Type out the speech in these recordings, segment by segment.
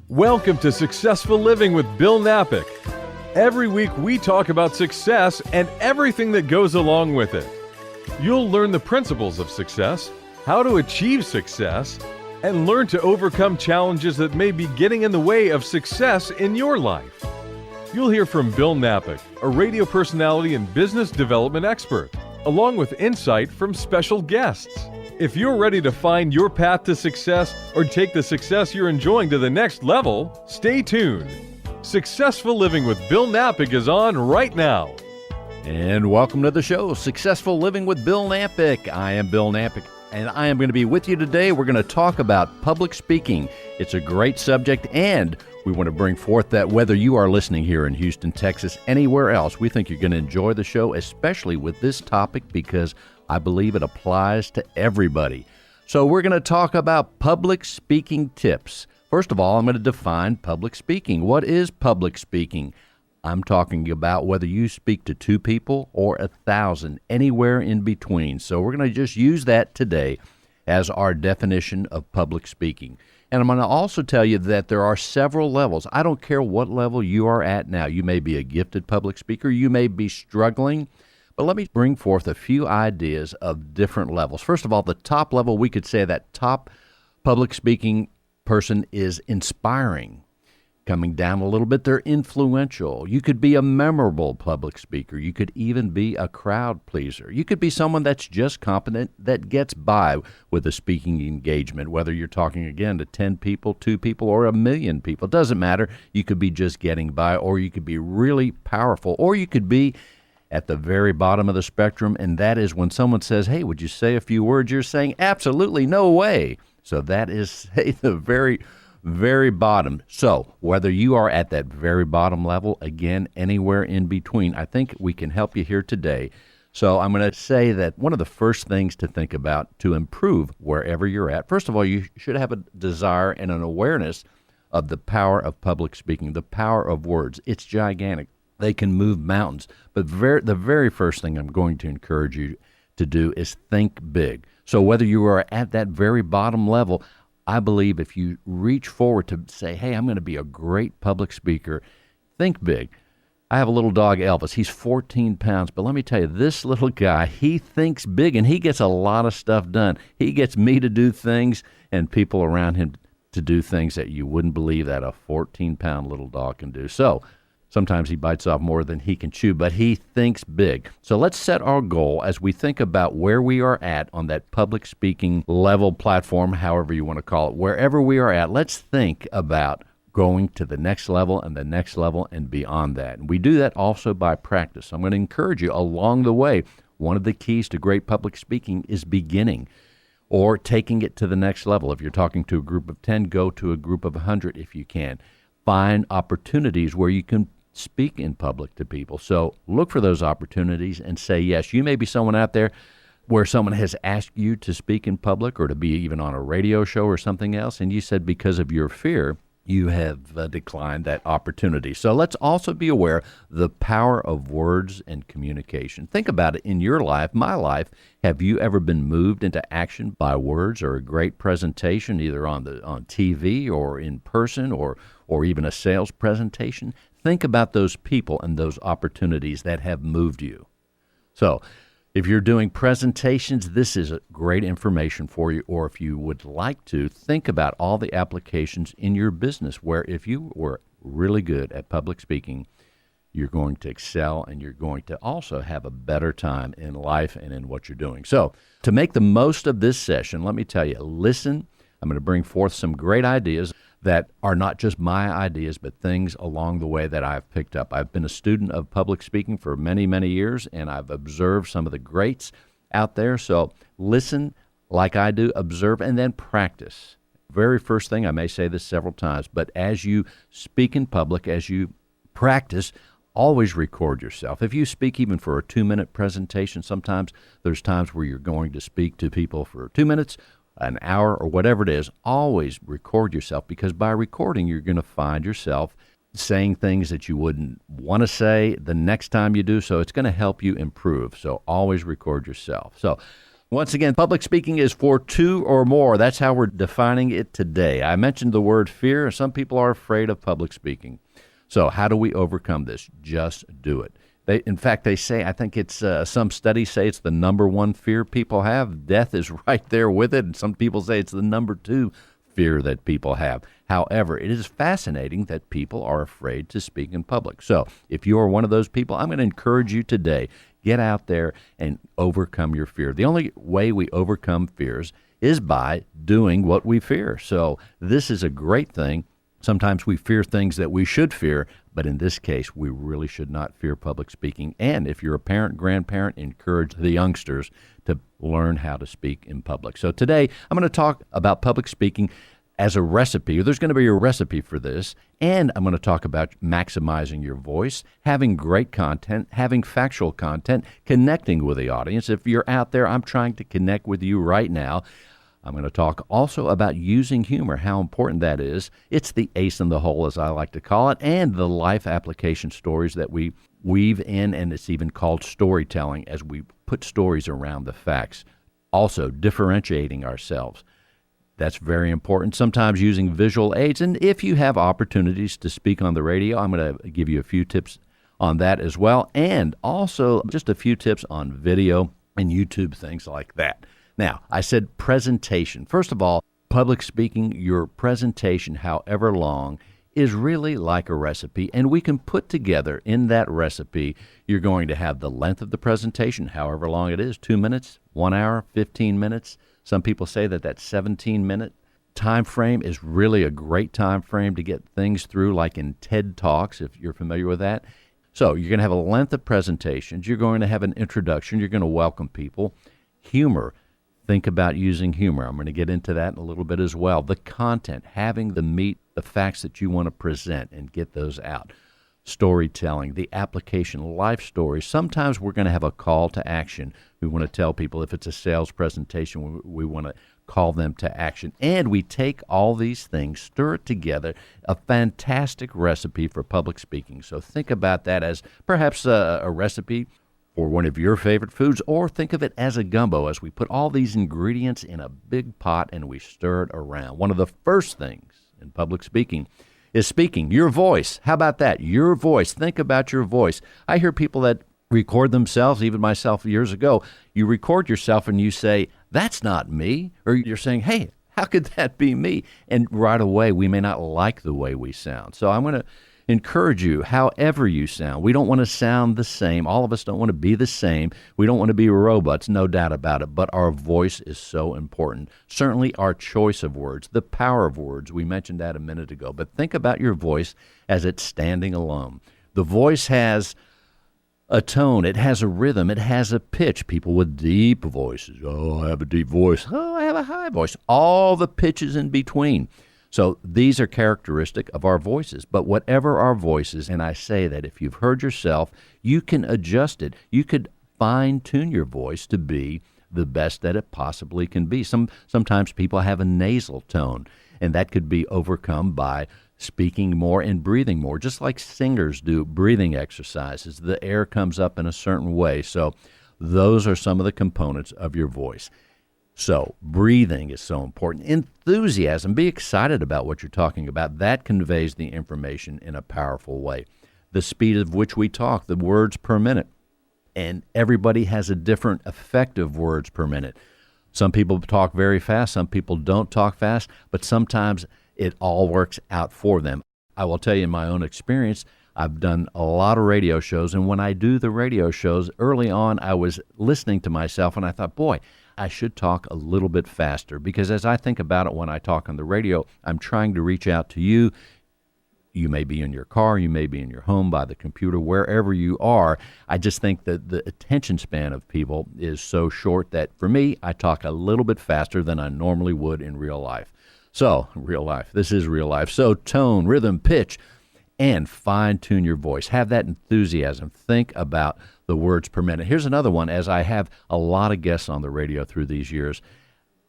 Welcome to Successful Living with Bill Knapik. Every week we talk about success and everything that goes along with it. You'll learn the principles of success, how to achieve success, and learn to overcome challenges that may be getting in the way of success in your life. You'll hear from Bill Knapik, a radio personality and business development expert, along with insight from special guests. If you're ready to find your path to success or take the success you're enjoying to the next level, stay tuned. Successful Living with Bill Knapik is on right now. And welcome to the show, Successful Living with Bill Knapik. I am Bill Knapik, and I am going to be with you today. We're going to talk about public speaking. It's a great subject, and we want to bring forth that whether you are listening here in Houston, Texas, anywhere else, we think you're going to enjoy the show, especially with this topic, because I believe it applies to everybody. So we're going to talk about public speaking tips. First of all, I'm going to define public speaking. What is public speaking? I'm talking about whether you speak to 2 people or 1,000, anywhere in between. So we're going to just use that today as our definition of public speaking. And I'm going to also tell you that there are several levels. I don't care what level you are at now. You may be a gifted public speaker. You may be struggling. But let me bring forth a few ideas of different levels. First of all, the top level, we could say that top public speaking person is inspiring. Coming down a little bit, they're influential. You could be a memorable public speaker. You could even be a crowd pleaser. You could be someone that's just competent, that gets by with a speaking engagement, whether you're talking, again, to 10 people, 2 people, or 1 million people. It doesn't matter. You could be just getting by, or you could be really powerful, or you could be at the very bottom of the spectrum, and that is when someone says, hey, would you say a few words? You're saying, absolutely, no way. So that is the very, very bottom. So whether you are at that very bottom level, again, anywhere in between, I think we can help you here today. So I'm going to say that one of the first things to think about to improve wherever you're at, first of all, you should have a desire and an awareness of the power of public speaking, the power of words. It's gigantic. They can move mountains. But the very first thing I'm going to encourage you to do is think big. So whether you are at that very bottom level, I believe if you reach forward to say, hey, I'm going to be a great public speaker, think big. I have a little dog, Elvis. He's 14 pounds. But let me tell you, this little guy, he thinks big, and he gets a lot of stuff done. He gets me to do things and people around him to do things that you wouldn't believe that a 14-pound little dog can do. So sometimes he bites off more than he can chew, but he thinks big. So let's set our goal as we think about where we are at on that public speaking level platform, however you want to call it. Wherever we are at, let's think about going to the next level and the next level and beyond that. And we do that also by practice. I'm going to encourage you along the way. One of the keys to great public speaking is beginning or taking it to the next level. If you're talking to a group of 10, go to a group of 100 if you can. Find opportunities where you can speak in public to people. So look for those opportunities and say yes. You may be someone out there where someone has asked you to speak in public or to be even on a radio show or something else, and you said because of your fear, you have declined that opportunity. So let's also be aware the power of words and communication. Think about it in your life, my life. Have you ever been moved into action by words or a great presentation, either on TV or in person or even a sales presentation? Think about those people and those opportunities that have moved you. So if you're doing presentations, this is great information for you. Or if you would like to, think about all the applications in your business where if you were really good at public speaking, you're going to excel and you're going to also have a better time in life and in what you're doing. So to make the most of this session, let me tell you, listen. I'm going to bring forth some great ideas that are not just my ideas, but things along the way that I've picked up. I've been a student of public speaking for many, many years, and I've observed some of the greats out there. So listen like I do, observe, and then practice. Very first thing, I may say this several times, but as you speak in public, as you practice, always record yourself. If you speak even for a 2-minute presentation, sometimes there's times where you're going to speak to people for 2 minutes, an hour, or whatever it is, always record yourself, because by recording, you're going to find yourself saying things that you wouldn't want to say the next time you do. So it's going to help you improve. So always record yourself. So Once again, public speaking is for two or more. That's how we're defining it today. I mentioned the word fear. Some people are afraid of public speaking. So how do we overcome this? Just do it. In fact, they say, I think it's some studies say it's the number one fear people have. Death is right there with it. And some people say it's the number two fear that people have. However, it is fascinating that people are afraid to speak in public. So if you are one of those people, I'm going to encourage you today, get out there and overcome your fear. The only way we overcome fears is by doing what we fear. So this is a great thing. Sometimes we fear things that we should fear, but in this case, we really should not fear public speaking. And if you're a parent, grandparent, encourage the youngsters to learn how to speak in public. So today, I'm going to talk about public speaking as a recipe. There's going to be a recipe for this, and I'm going to talk about maximizing your voice, having great content, having factual content, connecting with the audience. If you're out there, I'm trying to connect with you right now. I'm going to talk also about using humor, how important that is. It's the ace in the hole, as I like to call it, and the life application stories that we weave in, and it's even called storytelling as we put stories around the facts. Also, differentiating ourselves. That's very important. Sometimes using visual aids. And if you have opportunities to speak on the radio, I'm going to give you a few tips on that as well. And also just a few tips on video and YouTube, things like that. Now, I said presentation. First of all, public speaking, your presentation, however long, is really like a recipe. And we can put together in that recipe, you're going to have the length of the presentation, however long it is, 2 minutes, 1 hour, 15 minutes. Some people say that 17-minute time frame is really a great time frame to get things through, like in TED Talks, if you're familiar with that. So you're going to have a length of presentations. You're going to have an introduction. You're going to welcome people. Humor. Think about using humor. I'm going to get into that in a little bit as well. The content, having the meat, the facts that you want to present and get those out. Storytelling, the application, life stories. Sometimes we're going to have a call to action. We want to tell people if it's a sales presentation, we want to call them to action. And we take all these things, stir it together, a fantastic recipe for public speaking. So think about that as perhaps a recipe or one of your favorite foods, or think of it as a gumbo as we put all these ingredients in a big pot and we stir it around. One of the first things in public speaking is speaking. Your voice. How about that? Your voice. Think about your voice. I hear people that record themselves, even myself years ago. You record yourself and you say, that's not me. Or you're saying, hey, how could that be me? And right away, we may not like the way we sound. So I'm going to encourage you, however you sound. We don't want to sound the same. All of us don't want to be the same. We don't want to be robots, no doubt about it. But our voice is so important. Certainly our choice of words, the power of words. We mentioned that a minute ago. But think about your voice as it's standing alone. The voice has a tone. It has a rhythm. It has a pitch. People with deep voices. Oh, I have a deep voice. Oh, I have a high voice. All the pitches in between. So these are characteristic of our voices. But whatever our voices, and I say that if you've heard yourself, you can adjust it. You could fine-tune your voice to be the best that it possibly can be. Sometimes people have a nasal tone, and that could be overcome by speaking more and breathing more, just like singers do breathing exercises. The air comes up in a certain way. So those are some of the components of your voice. So breathing is so important. Enthusiasm, be excited about what you're talking about. That conveys the information in a powerful way. The speed of which we talk, the words per minute. And everybody has a different effect of words per minute. Some people talk very fast, some people don't talk fast, but sometimes it all works out for them. I will tell you in my own experience, I've done a lot of radio shows, and when I do the radio shows, early on I was listening to myself and I thought, boy, I should talk a little bit faster, because as I think about it when I talk on the radio, I'm trying to reach out to you. You may be in your car, you may be in your home, by the computer, wherever you are. I just think that the attention span of people is so short that for me, I talk a little bit faster than I normally would in real life. So, real life, this is real life. So tone, rhythm, pitch, and fine-tune your voice. Have that enthusiasm. Think about the words per minute. Here's another one, as I have a lot of guests on the radio through these years.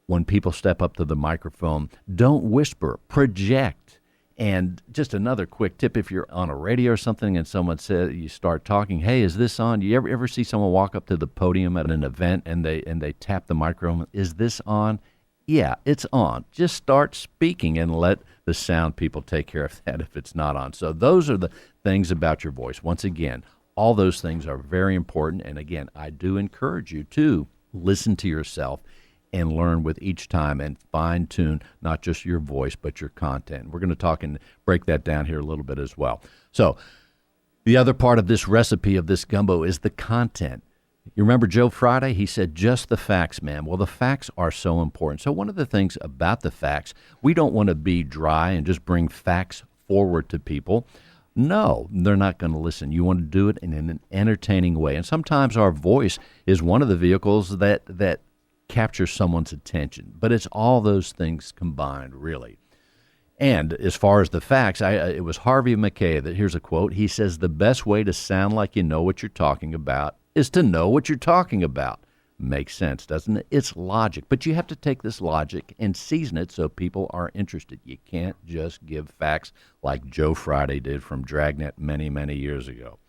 When people step up to the microphone, don't whisper, project. And just another quick tip, if you're on a radio or something and someone says, you start talking, hey, is this on? You ever see someone walk up to the podium at an event and they tap the microphone, is this on? Yeah, it's on. Just start speaking and let the sound people take care of that if it's not on. So those are the things about your voice. Once again, all those things are very important. And again, I do encourage you to listen to yourself and learn with each time and fine-tune not just your voice, but your content. We're going to talk and break that down here a little bit as well. So the other part of this recipe of this gumbo is the content. You remember Joe Friday? He said, just the facts, man. Well, the facts are so important. So one of the things about the facts, we don't want to be dry and just bring facts forward to people. No, they're not going to listen. You want to do it in an entertaining way. And sometimes our voice is one of the vehicles that capture someone's attention. But it's all those things combined, really. And as far as the facts, it was Harvey Mackay that, here's a quote. He says, the best way to sound like you know what you're talking about is to know what you're talking about. Makes sense, doesn't it? It's logic. But you have to take this logic and season it so people are interested. You can't just give facts like Joe Friday did from Dragnet many, many years ago.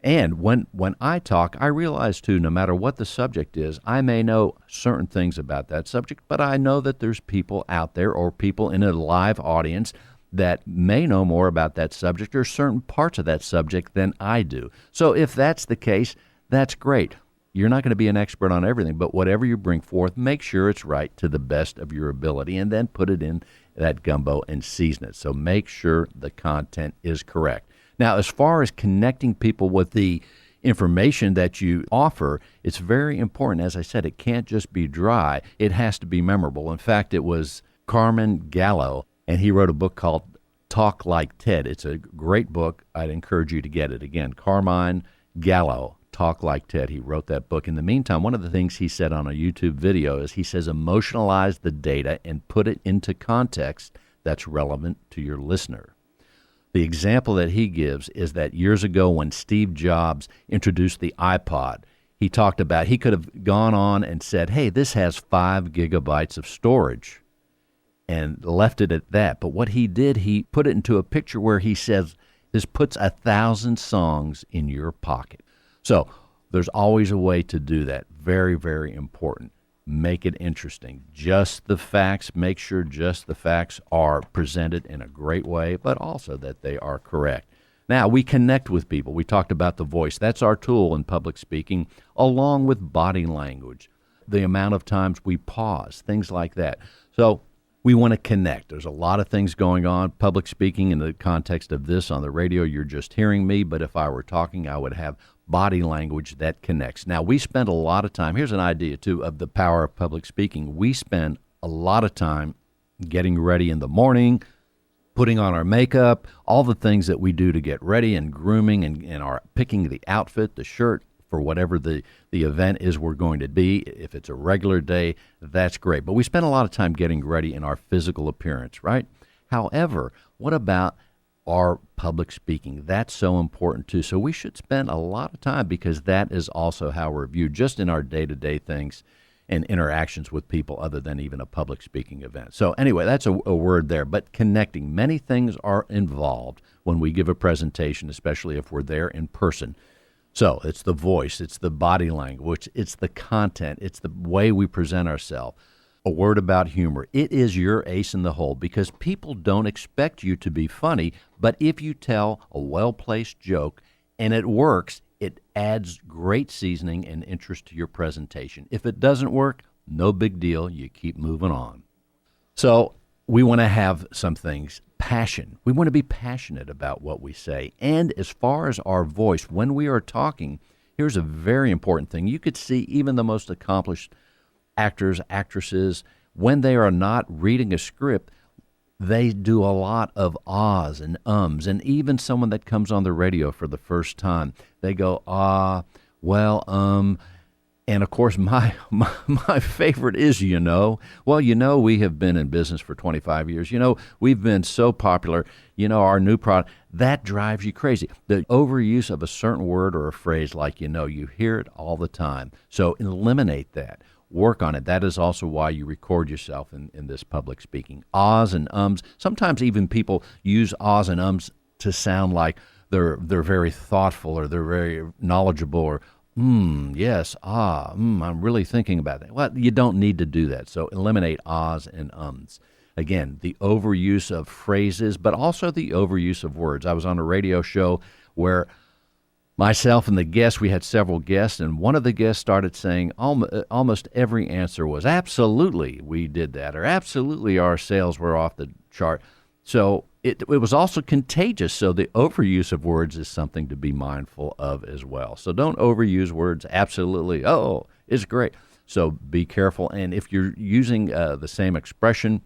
And when I talk, I realize, too, no matter what the subject is, I may know certain things about that subject, but I know that there's people out there or people in a live audience that may know more about that subject or certain parts of that subject than I do. So if that's the case, that's great. You're not going to be an expert on everything, but whatever you bring forth, make sure it's right to the best of your ability, and then put it in that gumbo and season it. So make sure the content is correct. Now, as far as connecting people with the information that you offer, it's very important. As I said, it can't just be dry. It has to be memorable. In fact, it was Carmine Gallo, and he wrote a book called Talk Like Ted. It's a great book. I'd encourage you to get it. Again, Carmine Gallo, Talk Like Ted. He wrote that book. In the meantime, one of the things he said on a YouTube video is he says, emotionalize the data and put it into context that's relevant to your listener. The example that he gives is that years ago when Steve Jobs introduced the iPod, he talked about he could have gone on and said, hey, this has 5 gigabytes of storage, and left it at that. But what he did, he put it into a picture where he says, this puts 1,000 songs in your pocket. So there's always a way to do that. Very, very important. Make it interesting. Just the facts, make sure just the facts are presented in a great way, but also that they are correct. Now, we connect with people. We talked about the voice. That's our tool in public speaking, along with body language, the amount of times we pause, things like that. So we want to connect. There's a lot of things going on. Public speaking in the context of this on the radio, you're just hearing me, but if I were talking, I would have body language that connects. Now, we spend a lot of time, here's an idea, too, of the power of public speaking. We spend a lot of time getting ready in the morning, putting on our makeup, all the things that we do to get ready and grooming and our picking the outfit, the shirt, for whatever the event is we're going to be. If it's a regular day, that's great. But we spend a lot of time getting ready in our physical appearance, right? However, what about our public speaking? That's so important too. So we should spend a lot of time, because that is also how we're viewed just in our day-to-day things and interactions with people other than even a public speaking event. So anyway, that's a word there. But connecting, many things are involved when we give a presentation, especially if we're there in person. So it's the voice, it's the body language, it's the content, it's the way we present ourselves. A word about humor. It is your ace in the hole, because people don't expect you to be funny, but if you tell a well-placed joke and it works, it adds great seasoning and interest to your presentation. If it doesn't work, no big deal. You keep moving on. So we want to have some things. Passion. We want to be passionate about what we say. And as far as our voice, when we are talking, here's a very important thing. You could see even the most accomplished actors, actresses, when they are not reading a script, they do a lot of ahs and ums. And even someone that comes on the radio for the first time, they go, well, and of course, my favorite is, we have been in business for 25 years. We've been so popular. Our new product, that drives you crazy. The overuse of a certain word or a phrase like, you hear it all the time. So eliminate that. work on it. That is also why you record yourself in this public speaking. Ahs and ums. Sometimes even people use ahs and ums to sound like they're very thoughtful or they're very knowledgeable or yes, I'm really thinking about that. Well, you don't need to do that. So eliminate ahs and ums. Again, the overuse of phrases, but also the overuse of words. I was on a radio show where myself and the guests, we had several guests, and one of the guests started saying almost every answer was absolutely we did that, or absolutely our sales were off the chart. So it was also contagious. So the overuse of words is something to be mindful of as well. So don't overuse words. Absolutely. Oh, it's great. So be careful. And if you're using the same expression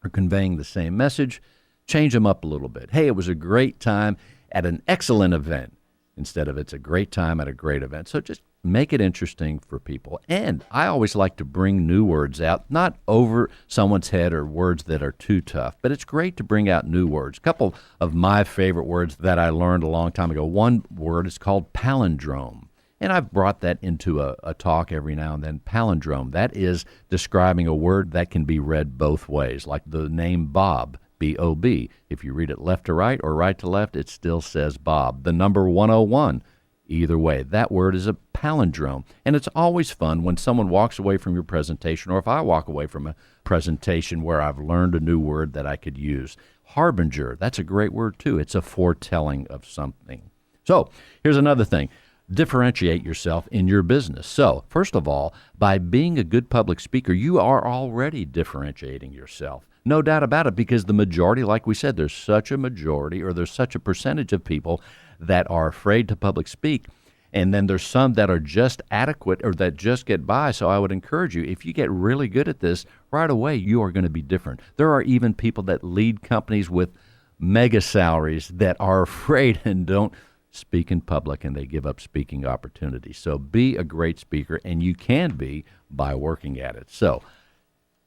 or conveying the same message, change them up a little bit. Hey, it was a great time at an excellent event instead of it's a great time at a great event. So just make it interesting for people. And I always like to bring new words out, not over someone's head or words that are too tough, but it's great to bring out new words. A couple of my favorite words that I learned a long time ago. One word is called palindrome. And I've brought that into a talk every now and then. Palindrome, that is describing a word that can be read both ways, like the name Bob. B-O-B. If you read it left to right or right to left, it still says Bob. The number 101, either way. That word is a palindrome. And it's always fun when someone walks away from your presentation, or if I walk away from a presentation where I've learned a new word that I could use. Harbinger, that's a great word too. It's a foretelling of something. So here's another thing. Differentiate yourself in your business. So first of all, by being a good public speaker, you are already differentiating yourself. No doubt about it, because the majority, like we said, there's such a majority or there's such a percentage of people that are afraid to public speak. And then there's some that are just adequate or that just get by. So I would encourage you, if you get really good at this, right away, you are going to be different. There are even people that lead companies with mega salaries that are afraid and don't speak in public, and they give up speaking opportunities. So be a great speaker, and you can be by working at it. So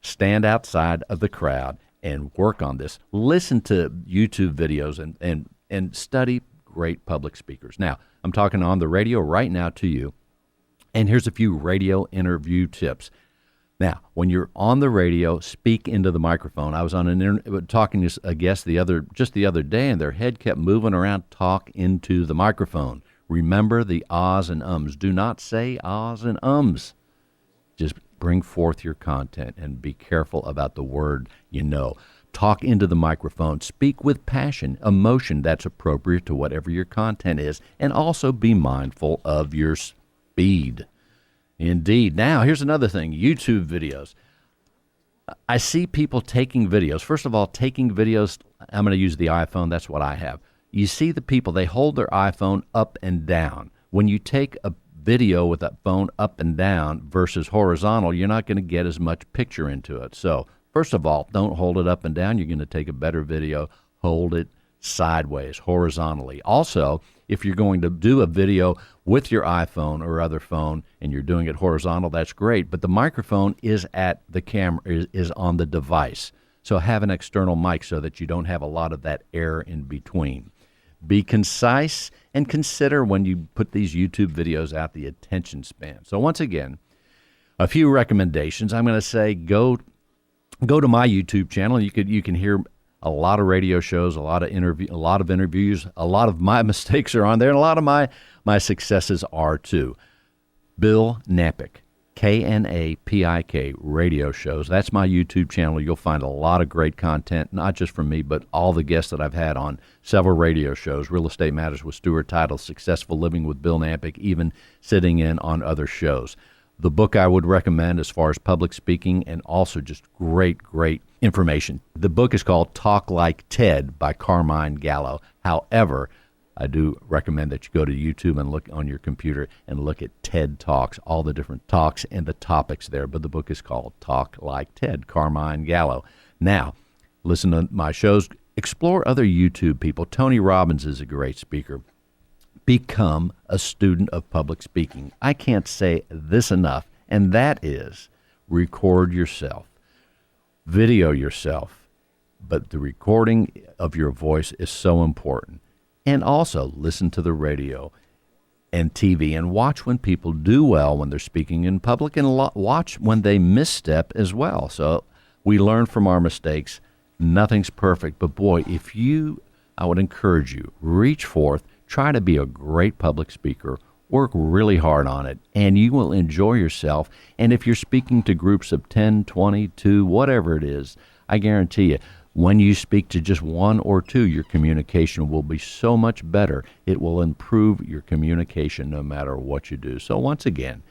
stand outside of the crowd and work on this. Listen to YouTube videos and study great public speakers. Now, I'm talking on the radio right now to you, and here's a few radio interview tips. Now, when you're on the radio, speak into the microphone. I was on talking to a guest the other day, and their head kept moving around. Talk into the microphone. Remember the ahs and ums. Do not say ahs and ums. Just bring forth your content and be careful about the word you know. Talk into the microphone. Speak with passion, emotion that's appropriate to whatever your content is, and also be mindful of your speed. Indeed. Now, here's another thing, YouTube videos. I see people taking videos. First of all, taking videos, I'm going to use the iPhone. That's what I have. You see the people, they hold their iPhone up and down. When you take a video with that phone up and down versus horizontal, you're not going to get as much picture into it. So first of all, don't hold it up and down. You're going to take a better video. Hold it sideways, horizontally. Also, if you're going to do a video with your iPhone or other phone and you're doing it horizontal, that's great. But the microphone is at the camera, is on the device. So have an external mic so that you don't have a lot of that air in between. Be concise and consider when you put these YouTube videos out the attention span. So once again, a few recommendations. I'm going to say go to my YouTube channel. You can hear a lot of radio shows, a lot of interviews. A lot of my mistakes are on there, and a lot of my successes are too. Bill Knapik, Knapik radio shows. That's my YouTube channel. You'll find a lot of great content, not just from me, but all the guests that I've had on several radio shows. Real Estate Matters with Stuart Title, Successful Living with Bill Knapik, even sitting in on other shows. The book I would recommend as far as public speaking and also just great information. The book is called Talk Like Ted by Carmine Gallo. However, I do recommend that you go to YouTube and look on your computer and look at TED Talks, all the different talks and the topics there. But the book is called Talk Like Ted, Carmine Gallo. Now, listen to my shows. Explore other YouTube people. Tony Robbins is a great speaker. Become a student of public speaking. I can't say this enough, and that is record yourself, video yourself, but the recording of your voice is so important. And also listen to the radio. and TV, and watch when people do well when they're speaking in public, and watch when they misstep as well. So we learn from our mistakes. Nothing's perfect, but boy, I would encourage you, reach forth, try to be a great public speaker, work really hard on it, and you will enjoy yourself. And if you're speaking to groups of 10, 20, 2, whatever it is, I guarantee you, when you speak to just one or two, your communication will be so much better. It will improve your communication no matter what you do. So once again,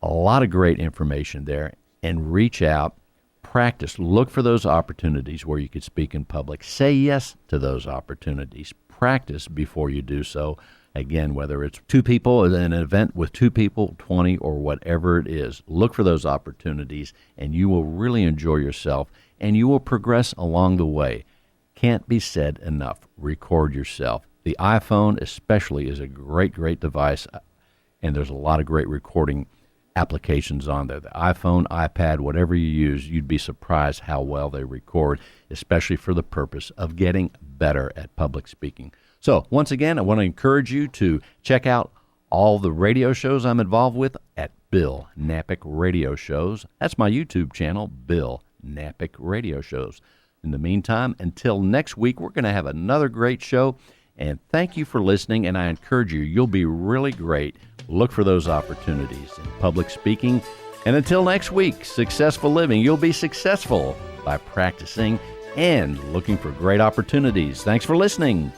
a lot of great information there, and reach out, practice, look for those opportunities where you could speak in public. Say yes to those opportunities. Practice before you do so. Again, whether it's two people in an event with 2 people, 20, or whatever it is, look for those opportunities, and you will really enjoy yourself, and you will progress along the way. Can't be said enough. Record yourself. The iPhone especially is a great, great device, and there's a lot of great recording applications on there. The iPhone, iPad, whatever you use, you'd be surprised how well they record, especially for the purpose of getting better at public speaking. So once again, I want to encourage you to check out all the radio shows I'm involved with at Bill Knapik Radio Shows. That's my YouTube channel, Bill Knapik Radio Shows. In the meantime, until next week, we're going to have another great show. And thank you for listening, and I encourage you, you'll be really great. Look for those opportunities in public speaking. And until next week, successful living. You'll be successful by practicing and looking for great opportunities. Thanks for listening.